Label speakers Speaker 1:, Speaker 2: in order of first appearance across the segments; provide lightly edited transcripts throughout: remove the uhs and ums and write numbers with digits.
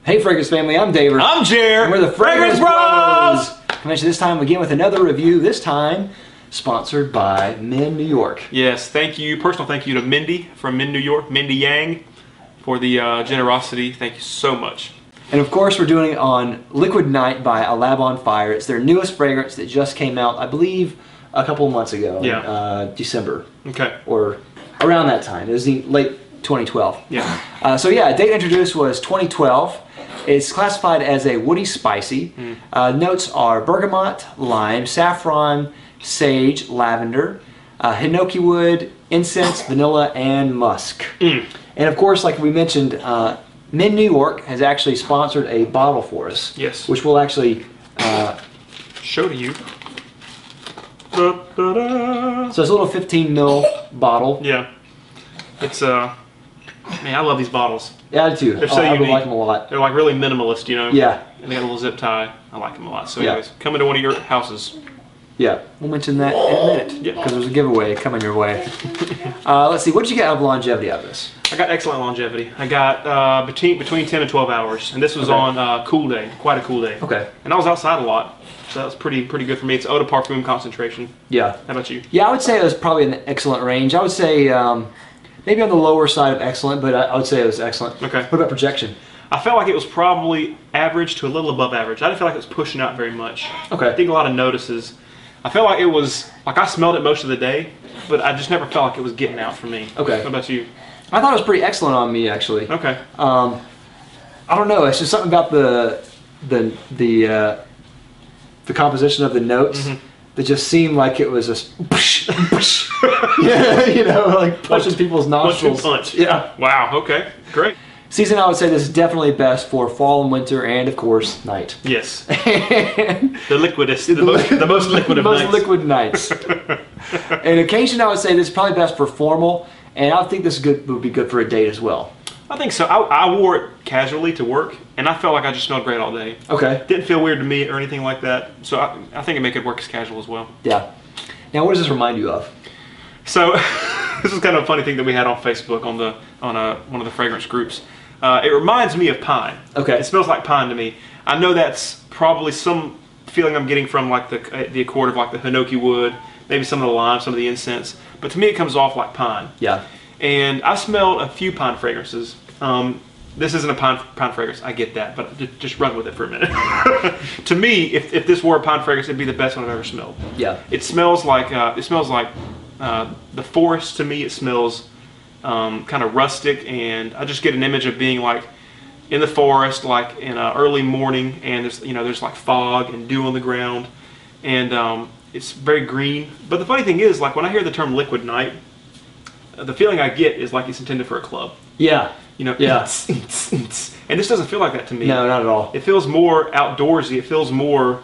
Speaker 1: Hey Fragrance Family, I'm David.
Speaker 2: I'm Jer.
Speaker 1: And we're the Fragrance Bros. Coming to this time again with another review, this time sponsored by MinNY.
Speaker 2: Yes, thank you. Personal thank you to Mindy from MinNY, Mindy Yang, for the generosity. Thank you so much.
Speaker 1: And of course we're doing it on Liquidnight by A Lab on Fire. It's their newest fragrance that just came out, I believe, a couple of months ago.
Speaker 2: Yeah.
Speaker 1: In December.
Speaker 2: Okay.
Speaker 1: Or around that time. It was the late 2012.
Speaker 2: Yeah.
Speaker 1: So yeah, date introduced was 2012. It's classified as a woody spicy. Notes are bergamot, lime, saffron, sage, lavender, hinoki wood, incense, vanilla, and musk. And of course, like we mentioned, MinNY has actually sponsored a bottle for us.
Speaker 2: Yes.
Speaker 1: Which we'll actually
Speaker 2: show to you.
Speaker 1: So it's a little 15 ml bottle.
Speaker 2: Yeah. It's man, I love these bottles.
Speaker 1: Yeah, I do too.
Speaker 2: They're so
Speaker 1: I
Speaker 2: unique.
Speaker 1: like them a lot.
Speaker 2: They're like really minimalist, you know?
Speaker 1: Yeah.
Speaker 2: And they got a little zip tie. I like them a lot. So
Speaker 1: Yeah.
Speaker 2: anyways, coming to one of your houses.
Speaker 1: Yeah, we'll mention that in a minute.
Speaker 2: Yeah.
Speaker 1: Because there's a giveaway coming your way. Let's see, what did you get out of longevity out of this?
Speaker 2: I got excellent longevity. I got between 10 and 12 hours. And this was on cool day, quite a cool day.
Speaker 1: Okay.
Speaker 2: And I was outside a lot. So that was pretty good for me. It's eau de parfum concentration.
Speaker 1: Yeah.
Speaker 2: How about you?
Speaker 1: Yeah, I would say it was probably an excellent range. I would say maybe on the lower side of excellent, but I would say it was excellent.
Speaker 2: Okay.
Speaker 1: What about projection?
Speaker 2: I felt like it was probably average to a little above average. I didn't feel like it was pushing out very much.
Speaker 1: Okay.
Speaker 2: I think a lot of notices. I felt like it was, like I smelled it most of the day, but I just never felt like it was getting out for me.
Speaker 1: Okay.
Speaker 2: What about you?
Speaker 1: I thought it was pretty excellent on me, actually.
Speaker 2: Okay.
Speaker 1: I don't know. It's just something about the composition of the notes that just seemed like it was just, yeah, you know, like punches people's nostrils.
Speaker 2: Punch.
Speaker 1: Yeah.
Speaker 2: Wow. Okay. Great.
Speaker 1: Season, I would say this is definitely best for fall and winter, and of course, night.
Speaker 2: Yes.
Speaker 1: And
Speaker 2: The liquidest. The most liquid of
Speaker 1: most
Speaker 2: nights.
Speaker 1: liquid nights. And occasion, I would say this is probably best for formal, and I think this would be good for a date as well.
Speaker 2: I think so. I wore it casually to work, and I felt like I just smelled great all day.
Speaker 1: Okay.
Speaker 2: Didn't feel weird to me or anything like that. So I think it make it work as casual as well.
Speaker 1: Yeah. Now, what does this remind you of?
Speaker 2: So this is kind of a funny thing that we had on Facebook on one of the fragrance groups. It reminds me of pine.
Speaker 1: Okay.
Speaker 2: It smells like pine to me. I know that's probably some feeling I'm getting from like the accord of like the hinoki wood, maybe some of the lime, some of the incense. But to me, it comes off like pine.
Speaker 1: Yeah.
Speaker 2: And I've smelled a few pine fragrances. This isn't a pine fragrance, I get that, but just run with it for a minute. To me, if this were a pine fragrance, it'd be the best one I've ever smelled.
Speaker 1: Yeah.
Speaker 2: It smells like the forest to me. It smells kind of rustic, and I just get an image of being like in the forest, like in an early morning, and there's like fog and dew on the ground, and it's very green. But the funny thing is, like when I hear the term Liquidnight, the feeling I get is like it's intended for a club.
Speaker 1: Yeah.
Speaker 2: You know,
Speaker 1: Yeah.
Speaker 2: And this doesn't feel like that to me.
Speaker 1: No, not at all.
Speaker 2: It feels more outdoorsy. It feels more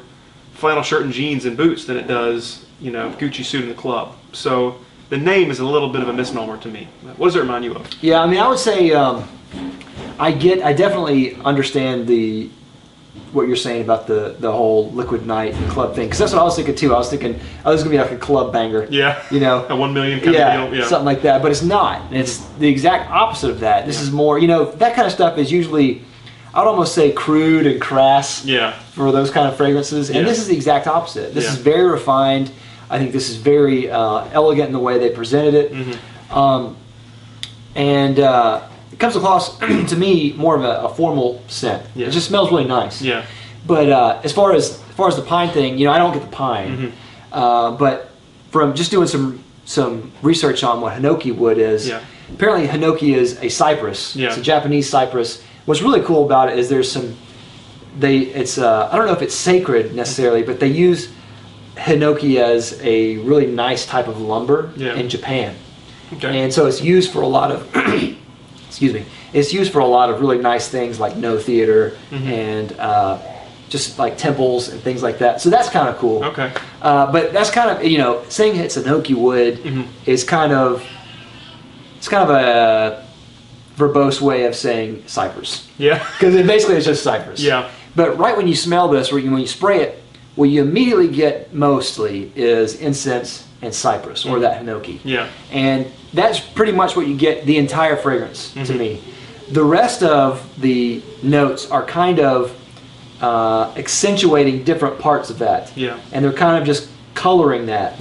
Speaker 2: flannel shirt and jeans and boots than it does, you know, Gucci suit in the club. So the name is a little bit of a misnomer to me. What does it remind you of?
Speaker 1: Yeah, I mean, I would say I definitely understand what you're saying about the whole Liquidnight club thing, because that's what I was thinking too. I was thinking, oh, this is gonna be like a club banger.
Speaker 2: Yeah.
Speaker 1: You know,
Speaker 2: A 1 million kind of deal. Yeah.
Speaker 1: Something like that. But it's not. It's the exact opposite of that. This is more, you know, that kind of stuff is usually, I'd almost say, crude and crass.
Speaker 2: Yeah.
Speaker 1: For those kind of fragrances, and
Speaker 2: Yeah.
Speaker 1: this is the exact opposite. This
Speaker 2: Yeah.
Speaker 1: is very refined. I think this is very elegant in the way they presented it, and it comes across to me more of a formal scent.
Speaker 2: Yeah.
Speaker 1: It just smells really nice.
Speaker 2: Yeah.
Speaker 1: But as far as the pine thing, you know, I don't get the pine, but from just doing some research on what hinoki wood is, apparently hinoki is a cypress.
Speaker 2: Yeah.
Speaker 1: It's a Japanese cypress. What's really cool about it is there's some. I don't know if it's sacred necessarily, but they use hinoki as a really nice type of lumber in Japan.
Speaker 2: Okay.
Speaker 1: And so it's used for a lot of excuse me, it's used for a lot of really nice things like no theater and just like temples and things like that. So that's kind of cool.
Speaker 2: Okay.
Speaker 1: But that's kind of, you know, saying it's a hinoki wood is kind of a verbose way of saying cypress.
Speaker 2: Yeah.
Speaker 1: Because it basically is just cypress.
Speaker 2: Yeah.
Speaker 1: But right when you smell this, or when you spray it, what you immediately get mostly is incense and cypress, or that hinoki.
Speaker 2: Yeah.
Speaker 1: And that's pretty much what you get the entire fragrance to me. The rest of the notes are kind of accentuating different parts of that.
Speaker 2: Yeah.
Speaker 1: And they're kind of just coloring that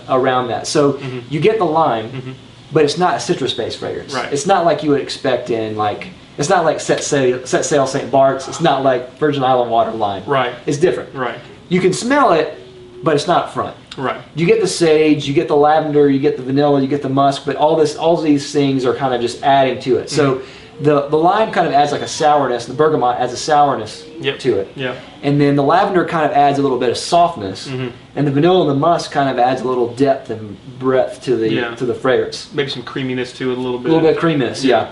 Speaker 1: around that. So you get the lime, but it's not a citrus-based fragrance.
Speaker 2: Right.
Speaker 1: It's not like you would expect in like, it's not like Set Sail St. Bart's. It's not like Virgin Island water lime.
Speaker 2: Right.
Speaker 1: It's different.
Speaker 2: Right.
Speaker 1: You can smell it, but it's not up front.
Speaker 2: Right.
Speaker 1: You get the sage, you get the lavender, you get the vanilla, you get the musk, but all these things are kind of just adding to it. So the lime kind of adds like a sourness, the bergamot adds a sourness to it.
Speaker 2: Yeah.
Speaker 1: And then the lavender kind of adds a little bit of softness, and the vanilla and the musk kind of adds a little depth and breadth to the fragrance.
Speaker 2: Maybe some creaminess to it a little bit.
Speaker 1: A little bit of creaminess, yeah.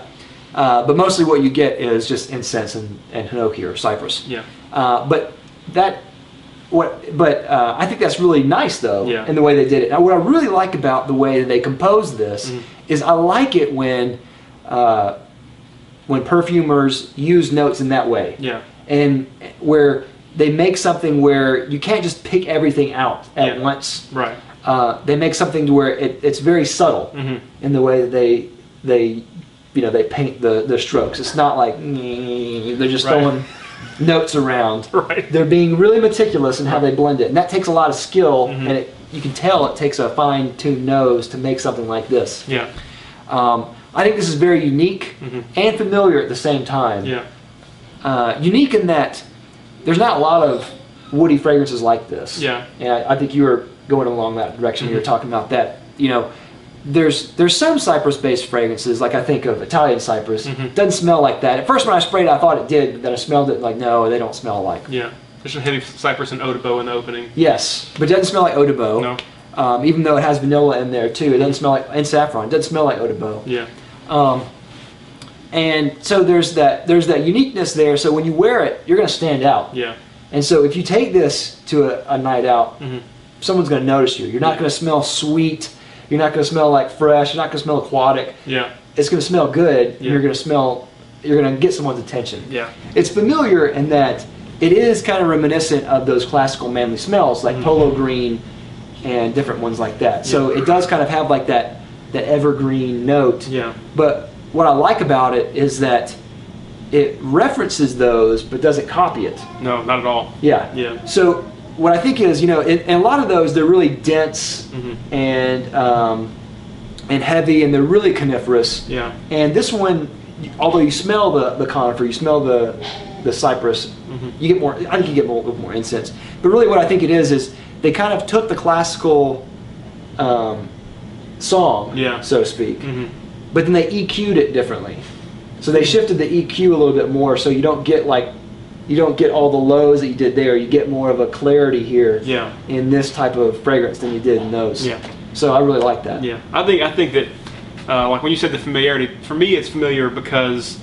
Speaker 1: But mostly what you get is just incense and hinoki or cypress.
Speaker 2: Yeah.
Speaker 1: I think that's really nice though, in the way they did it. Now, what I really like about the way that they composed this is I like it when perfumers use notes in that way.
Speaker 2: Yeah.
Speaker 1: And where they make something where you can't just pick everything out at once.
Speaker 2: Right.
Speaker 1: They make something to where it's very subtle in the way that they paint the strokes. It's not like they're just throwing notes around.
Speaker 2: Right.
Speaker 1: They're being really meticulous in how they blend it, and that takes a lot of skill. And you can tell it takes a fine-tuned nose to make something like this.
Speaker 2: Yeah.
Speaker 1: I think this is very unique and familiar at the same time.
Speaker 2: Yeah.
Speaker 1: Unique in that there's not a lot of woody fragrances like this.
Speaker 2: Yeah.
Speaker 1: And I think you were going along that direction. You were talking about that. There's some cypress-based fragrances, like I think of Italian cypress. Doesn't smell like that. At first when I sprayed it, I thought it did, but then I smelled it like, no, they don't smell alike.
Speaker 2: Yeah. There's some heavy cypress and eau de bois in the opening.
Speaker 1: Yes, but it doesn't smell like eau de bois.
Speaker 2: No.
Speaker 1: Even though it has vanilla in there too, it doesn't smell like, and saffron, it doesn't smell like eau de bois.
Speaker 2: Yeah.
Speaker 1: And so there's that uniqueness there. So when you wear it, you're going to stand out.
Speaker 2: Yeah.
Speaker 1: And so if you take this to a night out, someone's going to notice you. You're not going to smell sweet. You're not going to smell like fresh. You're not going to smell aquatic.
Speaker 2: Yeah.
Speaker 1: It's going to smell good. Yeah. You're going to get someone's attention.
Speaker 2: Yeah.
Speaker 1: It's familiar in that it is kind of reminiscent of those classical manly smells like polo green and different ones like that. Yeah. So it does kind of have like that evergreen note.
Speaker 2: Yeah.
Speaker 1: But what I like about it is that it references those but doesn't copy it.
Speaker 2: No, not at all.
Speaker 1: Yeah.
Speaker 2: Yeah.
Speaker 1: So what I think is, in a lot of those, they're really dense and heavy, and they're really coniferous. Yeah. And this one, although you smell the conifer, you smell the cypress, you get more. I think you get more incense. But really, what I think it is they kind of took the classical song, so to speak, but then they EQ'd it differently. So they shifted the EQ a little bit more, so you don't get all the lows that you did there. You get more of a clarity here in this type of fragrance than you did in those. Yeah. So I really like that.
Speaker 2: Yeah. I think that like when you said the familiarity, for me it's familiar because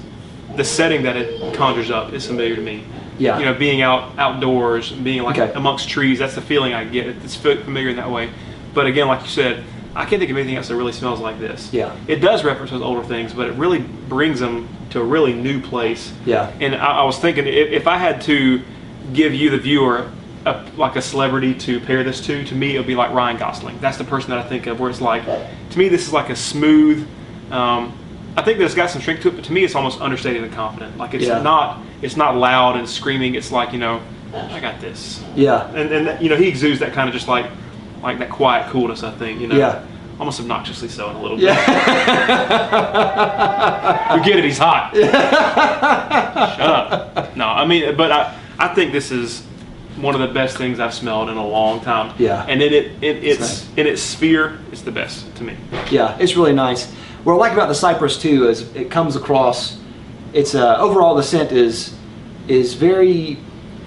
Speaker 2: the setting that it conjures up is familiar to me. Yeah. Being outdoors, being like amongst trees, that's the feeling I get. It's familiar in that way. But again, like you said, I can't think of anything else that really smells like this. Yeah. It does reference those older things, but it really brings them to a really new place. Yeah. And I was thinking, if I had to give you, the viewer, like a celebrity to pair this to me, it would be like Ryan Gosling. That's the person that I think of, where it's like, to me, this is like a smooth, I think that it's got some strength to it, but to me, it's almost understated and confident. Like it's not loud and screaming. It's like, I got this. Yeah. And he exudes that kind of just like that quiet coolness, I think, Yeah. Almost obnoxiously so in a little bit. Yeah. You get it, he's hot. Shut up. No, I mean, but I think this is one of the best things I've smelled in a long time. Yeah. And it's nice. In its sphere, it's the best to me. Yeah, it's really nice. What I like about the cypress too is it comes across, it's overall the scent is very,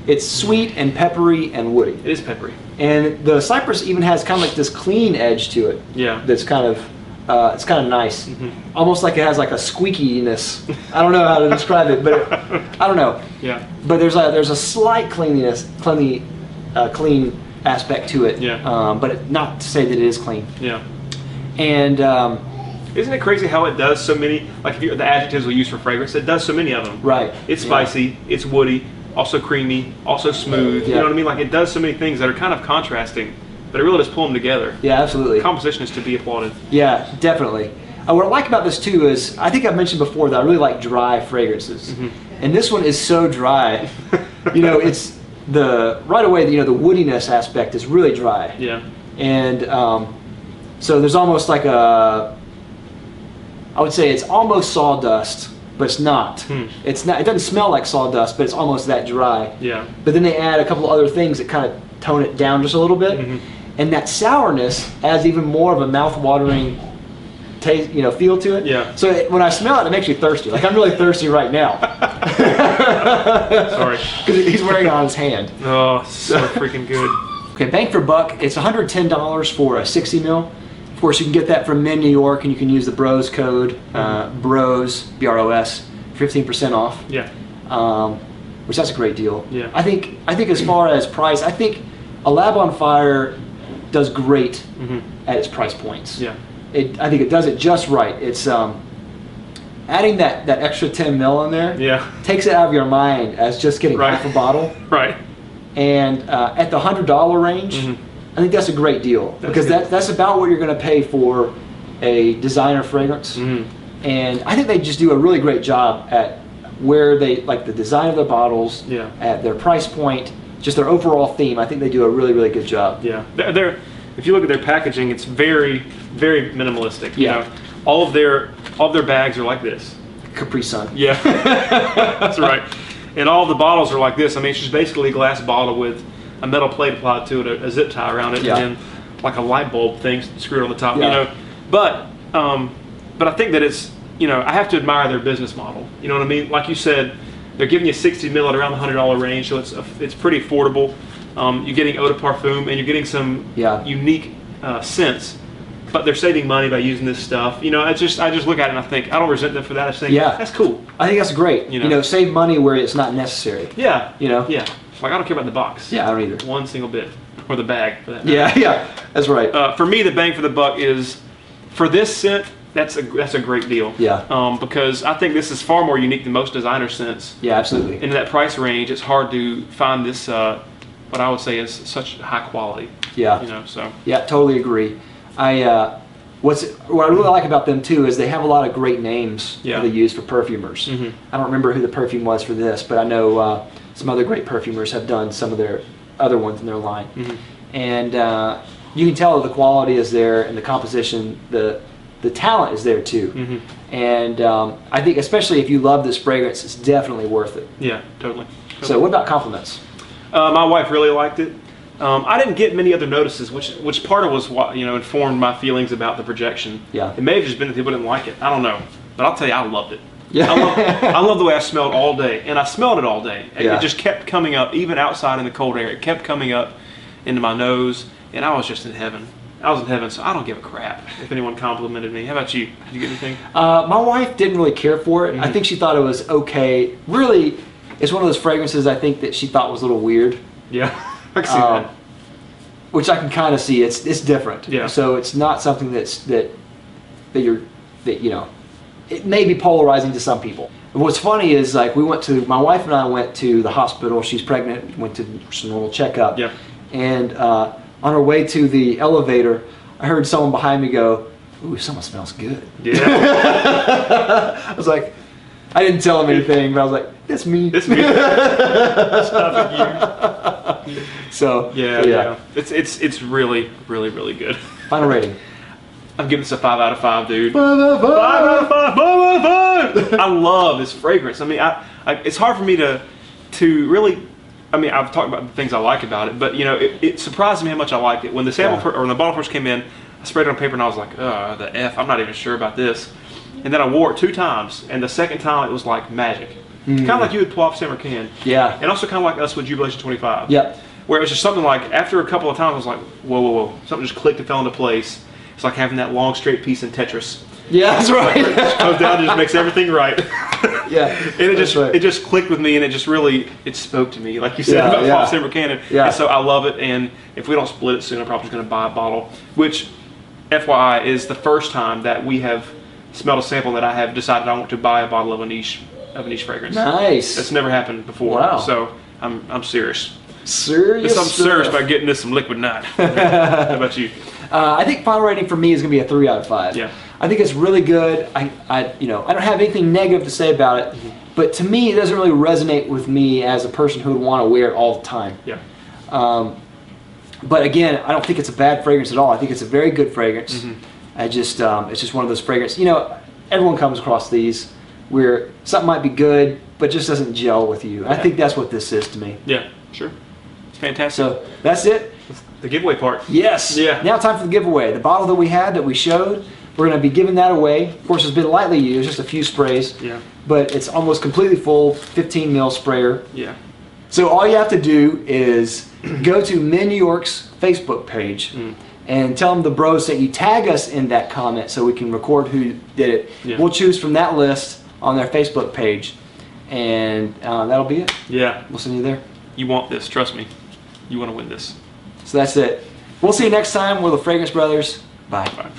Speaker 2: it's sweet and peppery and woody. It is peppery. And the cypress even has kind of like this clean edge to it. Yeah. That's kind of, it's kind of nice. Almost like it has like a squeakiness. I don't know how to describe it, but I don't know. Yeah. But there's a slight clean aspect to it. Yeah. But not to say that it is clean. Yeah. And isn't it crazy how it does so many, like the adjectives we use for fragrance, it does so many of them. Right. It's spicy, it's woody, also creamy, also smooth. You know what I mean? Like it does so many things that are kind of contrasting, but it really does pull them together. Yeah, absolutely. Composition is to be applauded. Yeah, definitely.
Speaker 1: What I like about this too is, I think I've mentioned before that I really like dry fragrances. And this one is so dry. You know, it's right away, you know, the woodiness aspect is really dry.
Speaker 2: Yeah.
Speaker 1: And so there's almost like I would say it's almost sawdust, but it's not. It's not. It doesn't smell like sawdust, but it's almost that dry.
Speaker 2: Yeah.
Speaker 1: But then they add a couple of other things that kind of tone it down just a little bit, and that sourness adds even more of a mouth-watering taste, you know, feel to it.
Speaker 2: Yeah.
Speaker 1: So when I smell it, it makes me thirsty. Like I'm really thirsty right now.
Speaker 2: Sorry.
Speaker 1: Because he's wearing it on his hand.
Speaker 2: Oh, so freaking good.
Speaker 1: Okay, bang for buck. It's $110 for a 60 mil. Of course, you can get that from MinNY, and you can use the Bros code, Bros, B-R-O-S, 15% off.
Speaker 2: Yeah.
Speaker 1: Which that's a great deal.
Speaker 2: Yeah.
Speaker 1: I think as far as price, I think a Lab on Fire does great at its price points.
Speaker 2: Yeah.
Speaker 1: I think it does it just right. It's adding that extra 10 mil in there.
Speaker 2: Yeah.
Speaker 1: Takes it out of your mind as just getting half a bottle.
Speaker 2: Right.
Speaker 1: And at the $100 range, I think that's a great deal, because that's about what you're going to pay for a designer fragrance. And I think they just do a really great job at where they like the design of their bottles, at their price point, just their overall theme. I think they do a really, really good job.
Speaker 2: Yeah. If you look at their packaging, it's very, very minimalistic. You know, all of their bags are like this.
Speaker 1: Capri Sun.
Speaker 2: Yeah. That's right. And all the bottles are like this. I mean, it's just basically a glass bottle with a metal plate applied to it, a zip tie around it, and then like a light bulb thing screwed on the top. You know, but I think that it's, you know, I have to admire their business model. You know what I mean? Like you said, they're giving you 60 mil at around the $100 range, so it's pretty affordable. You're getting eau de parfum, and you're getting some unique scents. But they're saving money by using this stuff. You know, I just look at it and I think, I don't resent them for that. I just think, that's cool.
Speaker 1: I think that's great. You know, save money where it's not necessary.
Speaker 2: Yeah.
Speaker 1: You know?
Speaker 2: Yeah. Like, I don't care about the box.
Speaker 1: Yeah, I don't either.
Speaker 2: One single bit. Or the bag, for that
Speaker 1: matter. Yeah, that's right.
Speaker 2: For me, the bang for the buck is, for this scent, that's a great deal.
Speaker 1: Yeah.
Speaker 2: Because I think this is far more unique than most designer scents.
Speaker 1: Yeah, absolutely.
Speaker 2: In that price range, it's hard to find this, what I would say is such high quality.
Speaker 1: Yeah.
Speaker 2: You know, so.
Speaker 1: Yeah, totally agree. What I really like about them too is they have a lot of great names that they use for perfumers. I don't remember who the perfume was for this, but I know some other great perfumers have done some of their other ones in their line. And you can tell that the quality is there, and the composition, the talent is there too. And I think especially if you love this fragrance, it's definitely worth it.
Speaker 2: Yeah, totally.
Speaker 1: So what about compliments?
Speaker 2: My wife really liked it. I didn't get many other notices, which part of was what, you know, informed my feelings about the projection.
Speaker 1: Yeah.
Speaker 2: It may have just been that people didn't like it. I don't know, but I'll tell you, I loved it.
Speaker 1: Yeah.
Speaker 2: I love the way I smelled all day, and I smelled it all day. It just kept coming up, even outside in the cold air. It kept coming up into my nose, and I was just in heaven. I was in heaven, so I don't give a crap if anyone complimented me. How about you? Did you get anything?
Speaker 1: My wife didn't really care for it. I think she thought it was okay. Really, it's one of those fragrances I think that she thought was a little weird.
Speaker 2: Yeah. I can see that.
Speaker 1: Which I can kind of see. It's different.
Speaker 2: Yeah.
Speaker 1: So it's not something that you know, it may be polarizing to some people. And what's funny is, like, my wife and I went to the hospital. She's pregnant. Went to some normal checkup.
Speaker 2: Yeah.
Speaker 1: And on our way to the elevator, I heard someone behind me go, "Ooh, someone smells good."
Speaker 2: Yeah.
Speaker 1: I was like, I didn't tell him anything, but I was like, "That's me."
Speaker 2: That's me. Stop you.
Speaker 1: So
Speaker 2: yeah. It's really, really, really good.
Speaker 1: Final rating.
Speaker 2: I'm giving this a 5 out of 5, dude.
Speaker 1: 5 out of 5.
Speaker 2: 5 out of 5. 5 out of 5. I love this fragrance. I mean, it's hard for me to really. I mean, I've talked about the things I like about it, but you know, it surprised me how much I liked it. When the sample or when the bottle first came in, I sprayed it on paper and I was like, the F, I'm not even sure about this. And then I wore it 2 times, and the second time it was like magic. Kind of like you would pull off Summer Can.
Speaker 1: Yeah.
Speaker 2: And also kind of like us with Jubilation 25.
Speaker 1: Yep.
Speaker 2: Where it was just something like, after a couple of times, I was like, whoa. Something just clicked and fell into place. It's like having that long straight piece in Tetris.
Speaker 1: Yeah, that's right.
Speaker 2: It just comes down and just makes everything right.
Speaker 1: Yeah.
Speaker 2: And it just clicked with me, and it just really, it spoke to me, like you said, about Pop Summer Can. And so I love it, and if we don't split it soon, I'm probably just going to buy a bottle, which, FYI, is the first time that we have smelled a sample that I have decided I want to buy a bottle of a niche fragrance.
Speaker 1: Nice.
Speaker 2: That's never happened before.
Speaker 1: Wow.
Speaker 2: So I'm serious.
Speaker 1: Serious?
Speaker 2: I'm serious about getting this some Liquidnight. How about you?
Speaker 1: I think final rating for me is going to be a 3 out of 5.
Speaker 2: Yeah.
Speaker 1: I think it's really good. I don't have anything negative to say about it, but to me, it doesn't really resonate with me as a person who would want to wear it all the time.
Speaker 2: Yeah.
Speaker 1: But again, I don't think it's a bad fragrance at all. I think it's a very good fragrance. I just, it's just one of those fragrances. You know, everyone comes across these where something might be good, but just doesn't gel with you. I think that's what this is to me.
Speaker 2: Yeah, sure. It's fantastic.
Speaker 1: So that's it.
Speaker 2: The giveaway part.
Speaker 1: Yes.
Speaker 2: Yeah.
Speaker 1: Now time for the giveaway. The bottle that we had, that we showed, we're going to be giving that away. Of course, it's been lightly used, just a few sprays.
Speaker 2: Yeah.
Speaker 1: But it's almost completely full, 15 ml sprayer.
Speaker 2: Yeah.
Speaker 1: So all you have to do is go to MinNY's Facebook page and tell them the bros that you tag us in that comment so we can record who did it.
Speaker 2: Yeah.
Speaker 1: We'll choose from that list on their Facebook page, and that'll be it.
Speaker 2: Yeah.
Speaker 1: We'll send you there.
Speaker 2: You want this, trust me. You want to win this.
Speaker 1: So that's it. We'll see you next time. We're the Fragrance Brothers. Bye.
Speaker 2: Bye.